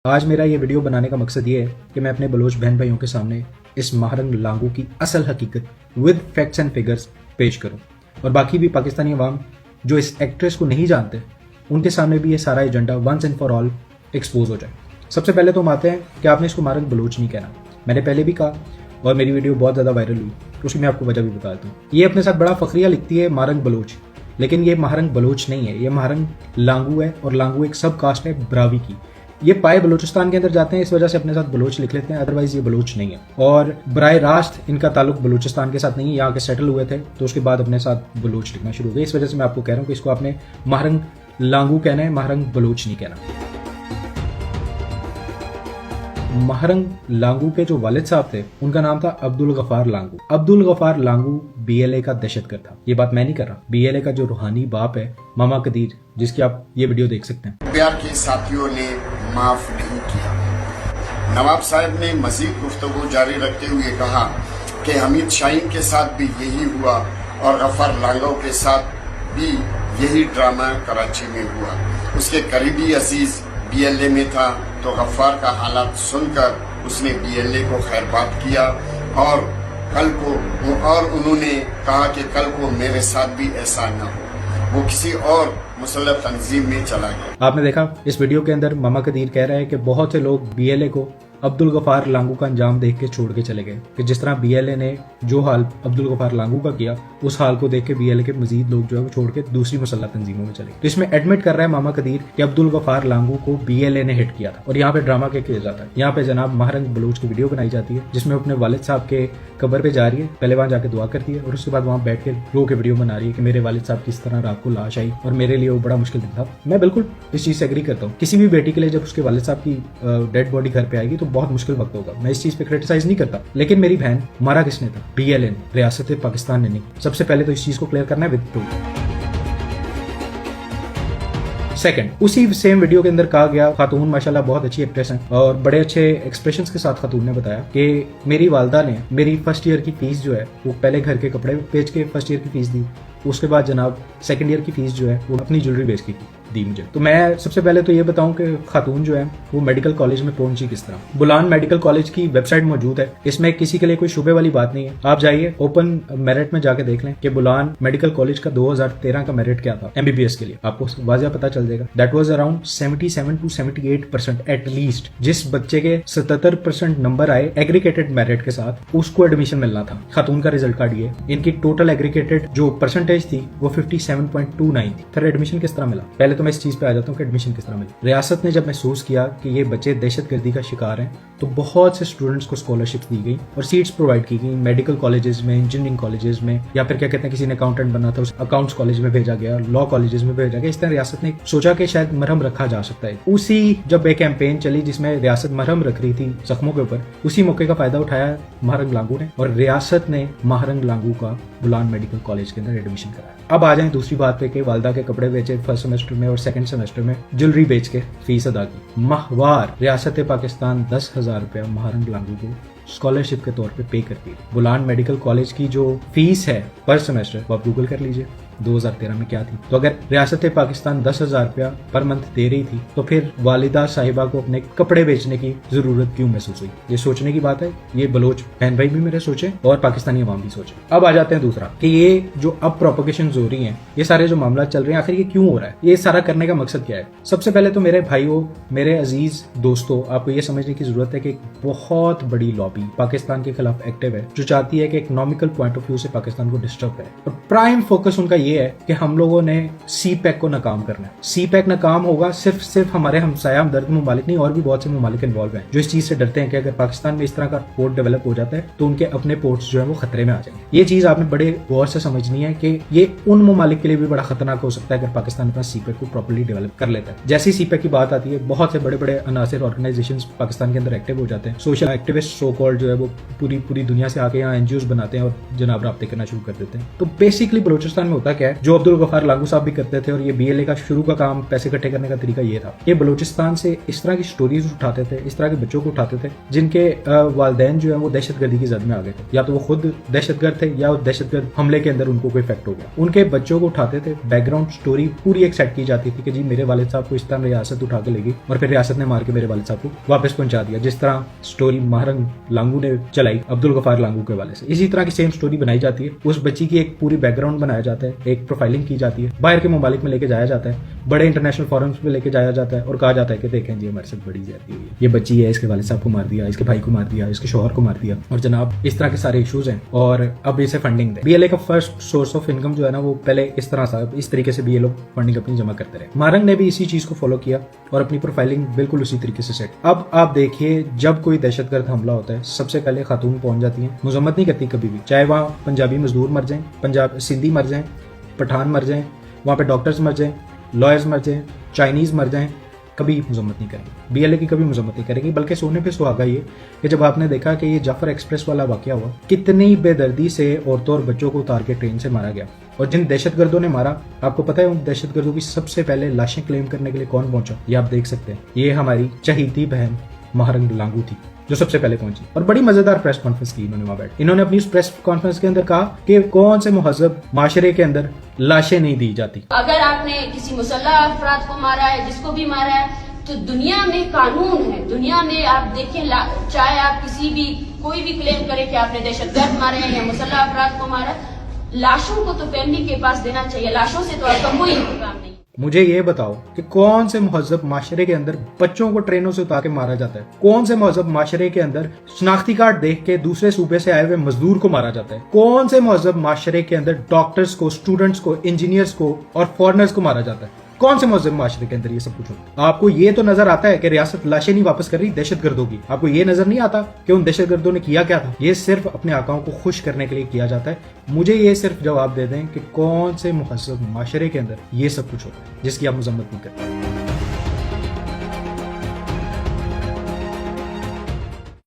आज मेरा ये वीडियो बनाने का मकसद ये है कि मैं अपने बलोच बहन भाइयों के सामने इस महारंग लांगू की असल हकीकत विद फैक्ट्स एंड फिगर्स पेश करूं और बाकी भी पाकिस्तानी अवाम जो इस एक्ट्रेस को नहीं जानते उनके सामने भी ये सारा agenda once and for all expose हो जाए। सबसे पहले तो हम आते हैं कि आपने इसको महारंग बलोच नहीं कहना। मैंने पहले भी कहा और मेरी वीडियो बहुत ज़्यादा वायरल हुई, तो उसकी मैं आपको वजह भी बता देता हूँ। ये अपने साथ बड़ा फखरिया लिखती है महारंग बलोच, लेकिन ये महारंग बलोच नहीं है, ये महारंग लांगू है और लांगू एक सब कास्ट है ब्रावी की। ये पाए बलूचिस्तान के अंदर जाते हैं, इस वजह से अपने साथ बलोच लिख लेते हैं, अदरवाइज ये बलोच नहीं है। और बराए रास्त इनका ताल्लुक बलूचिस्तान के साथ नहीं है, यहाँ के सेटल हुए थे तो उसके बाद अपने साथ बलोच लिखना शुरू हो गया। इस वजह से मैं आपको कह रहा हूँ कि इसको आपने महारंग लांगू कहना है, महारंग बलोच नहीं कहना। महारंग लांगू के जो वालिद साहब थे उनका नाम था अब्दुल गफार लांगू। अब्दुल गफार लांगू बीएलए का दहशतगर्द था। ये बात मैं नहीं कर रहा, बीएलए का जो रूहानी बाप है मामा कदीर, जिसकी आप ये वीडियो देख सकते हैं। प्यार के साथियों ने माफ नहीं किया। नवाब साहब ने मजीद गुफ्तगू जारी रखते हुए कहा कि हमीद शाहीन के साथ भी यही हुआ और गफार लांगू के साथ भी यही ड्रामा कराची में हुआ। उसके करीबी अजीज बीएलए में था तो गफ्फार का हालात सुनकर उसने बीएलए को खैरबाद किया और उन्होंने कहा कि कल को मेरे साथ भी ऐसा न हो। वो किसी और मुसल्लह तंजीम में चला गया। आपने देखा इस वीडियो के अंदर मामा कदीर कह रहा है कि बहुत से लोग बीएलए को अब्दुल गफार लांगू का अंजाम देख के छोड़ के चले गए, कि जिस तरह बीएलए ने जो हाल अब्दुल गफार लांगू का किया उस हाल को देख के बीएलए के मजीद लोग जो है वो छोड़ के दूसरी मुसल्लह तंजीमों में चले गए। तो इसमें एडमिट कर रहा है मामा कदीर कि अब्दुल गफार लांगू को बीएलए ने हिट किया था और यहाँ पे ड्रामा क्या किया जाता है। यहाँ पे जनाब महारंग बलोच की वीडियो बनाई जाती है जिसमें अपने वालिद साहब के कब्र पे जा रही है, पहले वहां जाके दुआ करती है और उसके बाद वहां बैठ के रो के वीडियो बना रही है कि मेरे वालिद साहब किस तरह रात को लाश आई और मेरे लिए वो बड़ा मुश्किल दिन था। मैं बिल्कुल इस चीज से एग्री करता हूँ। किसी भी बेटी के लिए जब उसके वालिद साहब की डेड बॉडी घर पे आएगी तो बहुत मुश्किल वक्त होगा। मैं इस चीज पे क्रिटिसाइज नहीं करता, लेकिन मेरी बहन मारा किसने था? बीएलए ने, रियासत पाकिस्तान ने नहीं। सबसे पहले तो इस चीज को क्लियर करना है विद प्रूफ। सेकंड, उसी सेम वीडियो के अंदर कहा गया, खातून माशाल्लाह बहुत अच्छी एक्ट्रेस हैं और बड़े अच्छे एक्सप्रेशंस के साथ खातून ने बताया कि मेरी वालदा ने मेरी फर्स्ट ईयर की फीस जो है वो पहले घर के कपड़े बेच के फर्स्ट ईयर की फीस दी, उसके बाद जनाब सेकंड ईयर की फीस जो है वो अपनी ज्वेलरी बेच के दी मुझे। तो मैं सबसे पहले तो ये बताऊं कि खातून जो है वो मेडिकल कॉलेज में पहुंची किस तरह। बुलान मेडिकल कॉलेज की वेबसाइट मौजूद है, इसमें किसी के लिए कोई शुबे वाली बात नहीं है। आप जाइए ओपन मेरिट में जाके देख लें कि बुलान मेडिकल कॉलेज का 2013 का मेरिट क्या था एमबीबीएस के लिए, आपको वाजिया पता चल जाएगा। That was around 77 to 78% at least. जिस बच्चे के 77% नंबर आए एग्रीगेटेड मेरिट के साथ उसको एडमिशन मिलना था। खातून का रिजल्ट कार्ड ये, इनकी टोटल एग्रीगेटेड जो परसेंटेज थी वो 57.29 थी। फिर एडमिशन किस तरह मिला? पहले तो मैं इस चीज पे आ जाता हूँ कि एडमिशन किस तरह मिली। रियासत ने जब महसूस किया कि ये बच्चे दहशतगर्दी का शिकार हैं तो बहुत से स्टूडेंट्स को स्कॉलरशिप दी गई और सीट्स प्रोवाइड की गई मेडिकल कॉलेजेस में, इंजीनियरिंग कॉलेजेस में, या फिर क्या कहते हैं किसी ने अकाउंटेंट बनना था उस अकाउंट्स कॉलेज में भेजा गया, लॉ कॉलेजेस में भेजा गया। इस तरह रियासत ने सोचा कि शायद मरहम रखा जा सकता है। उसी जब एक कैंपेन चली जिसमें रियासत मरहम रख रही थी जख्मों के ऊपर, उसी मौके का फायदा उठाया महारंग लांगू ने और रियासत ने महारंग लांगू का बुलान मेडिकल कॉलेज के अंदर एडमिशन कराया। अब आ जाए दूसरी बात पे कि वालदा के कपड़े बेचे फर्स्ट सेमेस्टर में और सेकंड सेमेस्टर में ज्वेलरी बेच के फीस अदा की। माहवार रियासत पाकिस्तान 10,000 रुपया महारंग लांगू को स्कॉलरशिप के तौर पे पे करती है। बुलान मेडिकल कॉलेज की जो फीस है पर सेमेस्टर वो आप गूगल कर लीजिए 2013 में क्या थी। तो अगर रियासत पाकिस्तान 10,000 रुपया पर मंथ दे रही थी तो फिर वालिदा साहिबा को अपने कपड़े बेचने की जरूरत क्यों महसूस हुई? ये सोचने की बात है। ये बलोच बहन भाई भी मेरे सोचे और पाकिस्तानी अवाम भी सोचे। अब आ जाते हैं दूसरा कि ये जो अब प्रोपोगेशन हो रही है, ये सारे जो मामला चल रहे हैं, आखिर ये क्यों हो रहा है? ये सारा करने का मकसद क्या है? सबसे पहले तो मेरे भाइयों, मेरे अजीज दोस्तों, आपको ये समझने की जरूरत है कि एक बहुत बड़ी लॉबी पाकिस्तान के खिलाफ एक्टिव है जो चाहती है कि इकोनॉमिकल पॉइंट ऑफ व्यू से पाकिस्तान को डिस्टर्ब करे और प्राइम फोकस उनका ये है कि हम लोगों ने सी पैक को नाकाम करना है। सी पैक नाकाम होगा सिर्फ हमारे हमसाया हमदर्द ममालिक नहीं, और भी बहुत से ममालिक इन्वॉल्व हैं जो इस चीज से डरते हैं कि अगर पाकिस्तान में इस तरह का पोर्ट डेवलप हो जाता है तो उनके अपने पोर्ट्स जो है वो खतरे में आ जाएंगे। ये चीज आपने बड़े गौर से समझनी है कि ये उन ममालिक के लिए भी बड़ा खतरनाक हो सकता है अगर पाकिस्तान अपना सी पैक को प्रॉपर्ली डेवलप कर लेता है। जैसे सी पैक की बात आती है, बहुत से बड़े बड़े अनासिर ऑर्गेनाइजेशन पाकिस्तान के अंदर एक्टिव हो जाते हैं। सोशल एक्टिविस्ट सो कॉल्ड जो है वो पूरी दुनिया से आके यहाँ एनजीओ बनाते हैं और जनाब राब्ते करना शुरू कर देते हैं। तो बेसिकली बलूचिस्तान में होता क्या है, जो अब्दुल गफार लांगू साहब भी करते थे और ये BLA का शुरू का काम पैसे इकट्ठे करने का तरीका ये था, ये बलूचिस्तान से इस तरह की स्टोरीज उठाते थे, इस तरह के बच्चों को उठाते थे जिनके वालिदैन जो है वो दहशतगर्दी की जद में आ गए थे, या तो वो खुद दहशतगर्द थे या दहशतगर्द हमले के अंदर उनको कोई इफेक्ट हो गया। उनके बच्चों को उठाते थे, बैकग्राउंड स्टोरी पूरी एक सेट की जाती थी कि जी मेरे वालिद साहब को इस तरह रियासत उठा के लेगी और फिर रियासत ने मार के मेरे वालिद साहब को वापस पहुंचा दिया, जिस तरह स्टोरी महारंग लांगू ने चलाई अब्दुल गफार लांगू के वाले से। इसी तरह की सेम स्टोरी बनाई जाती है, उस बच्ची की एक पूरी बैकग्राउंड बनाया जाता है, एक प्रोफाइलिंग की जाती है, बाहर के ममालिक में लेके जाया जाता है, बड़े इंटरनेशनल फोरम्स पे लेके जाया जाता है और कहा जाता है कि देखें जी हमारे साथ बड़ी ज्यादती हुई है, ये बच्ची है, इसके वालिद साहब को मार दिया, इसके भाई को मार दिया, इसके शोहर को मार दिया, और जनाब इस तरह के सारे इश्यूज हैं और अब इसे फंडिंग दे। BLA का फर्स्ट सोर्स ऑफ इनकम जो है ना वो पहले इस तरह सा, इस तरीके से BLA फंडिंग अपनी जमा करते रहे। मारंग ने भी इसी चीज को फॉलो किया और अपनी प्रोफाइलिंग बिल्कुल उसी तरीके से सेट। अब आप देखिए, जब कोई दहशतगर्द हमला होता है सबसे पहले खातून पहुंच जाती है, मजम्मत नहीं करती कभी भी, चाहे वहाँ पंजाबी मजदूर मर जाए, पंजाब सिंधी मर जाए, पठान मर जाए, वहाँ पे डॉक्टर्स मर जाए, लॉयर्स मर जाए, चाइनीज मर जाए, कभी मजम्मत नहीं करेंगे। BLA की कभी मजम्मत नहीं करेगी। बल्कि सोने पे सुहागा ये कि जब आपने देखा कि ये जाफर एक्सप्रेस वाला वाकया हुआ, कितनी बेदर्दी से औरतों और बच्चों को उतार के ट्रेन से मारा गया, और जिन दहशतगर्दों ने मारा, आपको पता है उन दहशतगर्दों की सबसे पहले लाशें क्लेम करने के लिए कौन पहुंचा? ये आप देख सकते हैं, ये हमारी चहीती बहन महारंग लांगू थी जो सबसे पहले पहुंची, और बड़ी मजेदार प्रेस कॉन्फ्रेंस की इन्होंने वहां बैठ। इन्होंने अपनी प्रेस कॉन्फ्रेंस के अंदर कहा कि कौन से मुहज़्ज़ब माशरे के अंदर लाशें नहीं दी जाती। अगर आपने किसी मुसल्लह अफराद को मारा है, जिसको भी मारा है, तो दुनिया में कानून है, दुनिया में आप देखें, चाहे आप किसी भी कोई भी क्लेम करे कि आपने दहशतगर्द मारे हैं या मुसल्लह अफराद को मारा, लाशों को तो फैमिली के पास देना चाहिए, लाशों से तो आपका कोई इंतजाम नहीं। मुझे ये बताओ कि कौन से मुहज़्ज़ब माशरे के अंदर बच्चों को ट्रेनों से उतार के मारा जाता है? कौन से मुहज़्ज़ब माशरे के अंदर शनाख्ती कार्ड देख के दूसरे सूबे से आए हुए मजदूर को मारा जाता है? कौन से मुहज़्ज़ब माशरे के अंदर डॉक्टर्स को, स्टूडेंट्स को, इंजीनियर्स को और फॉरेनर्स को मारा जाता है? कौन से मुहज़्ज़ब माशरे के अंदर ये सब कुछ होता है? आपको ये तो नजर आता है कि रियासत लाशें नहीं वापस कर रही दहशतगर्दों की, आपको ये नजर नहीं आता कि उन दहशतगर्दों ने किया क्या था? ये सिर्फ अपने आकाओं को खुश करने के लिए किया जाता है। मुझे ये सिर्फ जवाब दे दें कि कौन से मुहज़्ज़ब माशरे के अंदर ये सब कुछ होता है जिसकी आप मजम्मत नहीं करते।